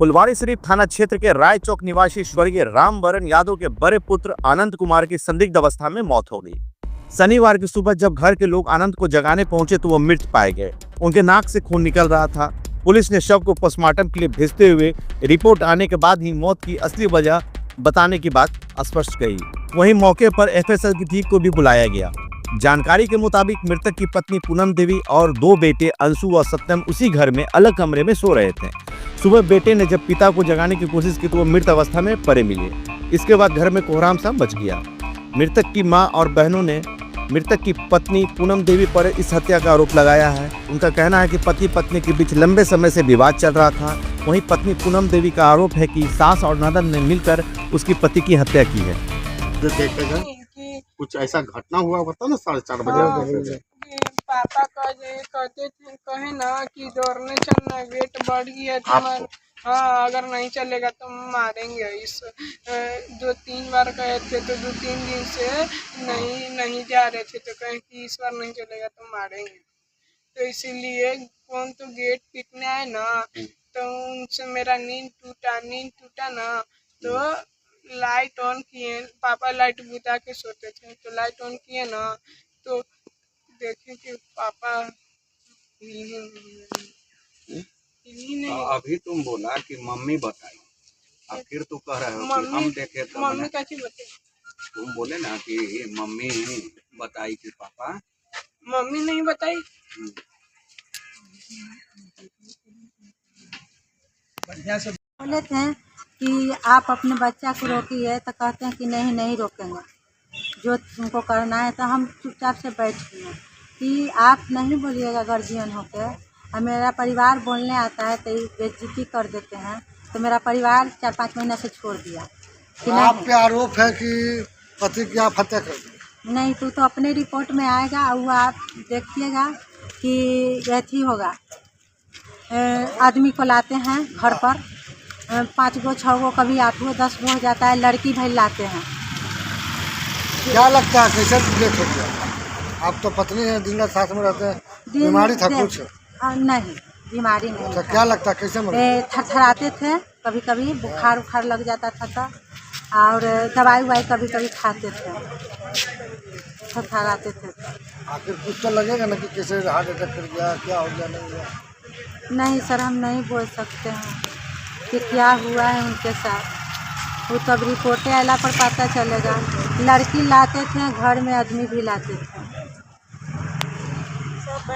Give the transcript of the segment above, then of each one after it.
फुलवारीशरीफ थाना क्षेत्र के राय चौक निवासी स्वर्गीय रामवरण यादव के बड़े पुत्र आनंद कुमार की संदिग्ध अवस्था में मौत हो गई। शनिवार की सुबह जब घर के लोग आनंद को जगाने पहुंचे तो वो मृत पाए गए। उनके नाक से खून निकल रहा था। पुलिस ने शव को पोस्टमार्टम के लिए भेजते हुए रिपोर्ट आने के बाद ही मौत की असली वजह बताने की बात स्पष्ट कही। वहीं मौके पर एफएसएल की टीम को भी बुलाया गया। जानकारी के मुताबिक मृतक की पत्नी पूनम देवी और 2 बेटे अंशु व सत्यम उसी घर में अलग कमरे में सो रहे थे। सुबह बेटे ने जब पिता को जगाने की कोशिश की तो वो मृत अवस्था में पड़े मिले। इसके बाद घर में कोहराम सा मच गया। मृतक की मां और बहनों ने मृतक की पत्नी पूनम देवी पर इस हत्या का आरोप लगाया है। उनका कहना है कि पति पत्नी के बीच लंबे समय से विवाद चल रहा था। वहीं पत्नी पूनम देवी का आरोप है कि सास और ननद ने मिलकर उसकी पति की हत्या की है। कुछ ऐसा घटना हुआ बता ना 4:30 बजे। पापा कहते थे कहे ना कि दौड़ने चलना, वेट बढ़ गया तुम्हारा। हाँ, अगर नहीं चलेगा तो मारेंगे। इस 2-3 बार कहे थे तो 2-3 दिन से नहीं जा रहे थे, तो कहे कि इस बार नहीं चलेगा तो मारेंगे। तो इसीलिए कौन तो गेट पीटने आए ना, तो उनसे मेरा नींद टूटा ना, तो लाइट ऑन किए। पापा लाइट बुझा के सोते थे, तो लाइट ऑन किए ना तो देखे कि पापा ही नहीं। अभी तुम बोला कि मम्मी बताई, अब फिर तू कह रहे हो कि हम देखे तो मम्मी कैसी बताई? तुम बोले ना कि मम्मी बताई कि पापा। मम्मी नहीं बताई। बोले थे कि आप अपने बच्चा को रोकिए, तो कहते हैं कि नहीं रोकेंगे, जो तुमको करना है। तो हम चुपचाप से बैठ गए कि आप नहीं बोलिएगा गार्जियन होकर। मेरा परिवार बोलने आता है तो बेइज्जती कर देते हैं। तो मेरा परिवार 4-5 महीना से छोड़ दिया कि आप पे आरोप है कि पति की आप हत्या कर दी। नहीं, तो अपने रिपोर्ट में आएगा और आप देखिएगा कि ऐसी होगा। आदमी को लाते हैं घर पर 5 गो 6 गो, कभी 8 गो 10 गो हो जाता है। लड़की भाई लाते हैं। क्या लगता है कैसे डेथ हो गया? आप तो पत्नी है, दिन रात साथ में रहते हैं, बीमारी था कुछ? नहीं, बीमारी नहीं। तो क्या लगता है कैसे मरे? थरथराते थे, कभी कभी बुखार लग जाता था तो, और दवाई कभी खाते थे, थरथराते थे। आखिर कुछ तो लगेगा ना कि कैसे हार्ट अटैक कर गया, क्या हो गया नहीं हुआ? नहीं सर, हम नहीं बोल सकते हैं कि क्या हुआ है उनके साथ। वो तब रिपोर्टें आला पर पता चलेगा। लड़की लाते थे, घर में आदमी भी लाते थे।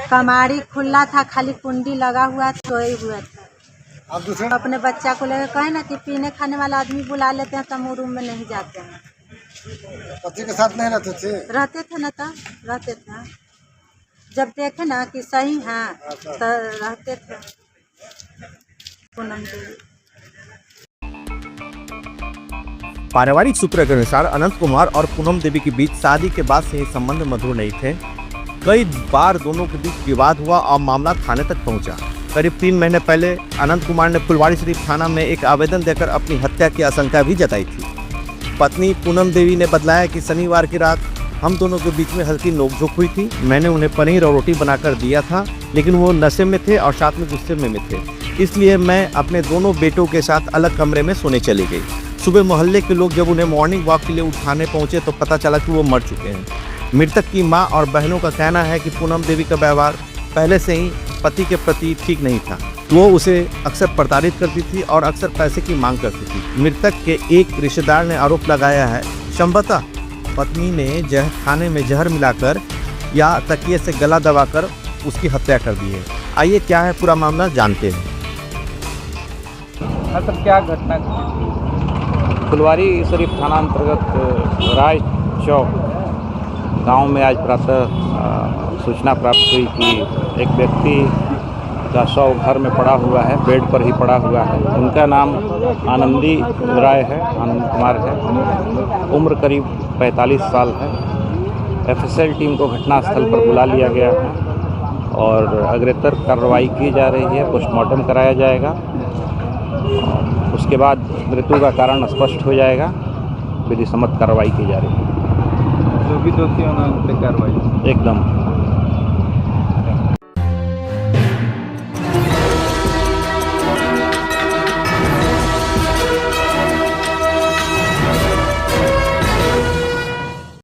कमाड़ी खुला था, खाली कुंडी लगा हुआ तो ही हुआ था। आप दूसरे अपने बच्चा को लेकर कहे ना कि पीने खाने वाला आदमी बुला लेते हैं, तो हम रूम में नहीं जाते हैं। पति के साथ नहीं रहते थे? रहते थे ना, तो रहते थे। जब देखे ना कि सही है तो रहते थे। पूनम देवी। पारिवारिक सूत्रों के अनुसार अनंत कुमार और पूनम देवी के बीच शादी के बाद से ही संबंध मधुर नहीं थे। कई बार दोनों के बीच विवाद हुआ और मामला थाने तक पहुंचा। करीब 3 महीने पहले अनंत कुमार ने फुलवारीशरीफ थाना में एक आवेदन देकर अपनी हत्या की आशंका भी जताई थी। पत्नी पूनम देवी ने बतलाया कि शनिवार की रात हम दोनों के बीच में हल्की नोकझोंक हुई थी। मैंने उन्हें पनीर और रोटी बनाकर दिया था, लेकिन वो नशे में थे और साथ में गुस्से में थे। इसलिए मैं अपने दोनों बेटों के साथ अलग कमरे में सोने चली गई। सुबह मोहल्ले के लोग जब उन्हें मॉर्निंग वॉक के लिए उठाने पहुंचे तो पता चला कि वो मर चुके हैं। मृतक की मां और बहनों का कहना है कि पूनम देवी का व्यवहार पहले से ही पति के प्रति ठीक नहीं था। वो उसे अक्सर प्रताड़ित करती थी और अक्सर पैसे की मांग करती थी। मृतक के एक रिश्तेदार ने आरोप लगाया है संभवतः पत्नी ने खाने में जहर मिलाकर या तकिए से गला दबाकर उसकी हत्या कर दी है। आइए क्या है पूरा मामला जानते हैं। सर, क्या घटना? फुलवारीशरीफ थाना अंतर्गत राय चौक गांव में आज प्रातः सूचना प्राप्त हुई कि एक व्यक्ति का शव घर में पड़ा हुआ है, बेड पर ही पड़ा हुआ है। उनका नाम आनंदी राय है, आनंद कुमार है। उम्र करीब 45 साल है। एफएसएल टीम को घटनास्थल पर बुला लिया गया है और अग्रेतर कार्रवाई की जा रही है। पोस्टमार्टम कराया जाएगा, उसके बाद मृत्यु का कारण स्पष्ट हो जाएगा। विधि सम्मत कार्रवाई की जा रही है। जो भी दोषी होना उन पे कार्रवाई एकदम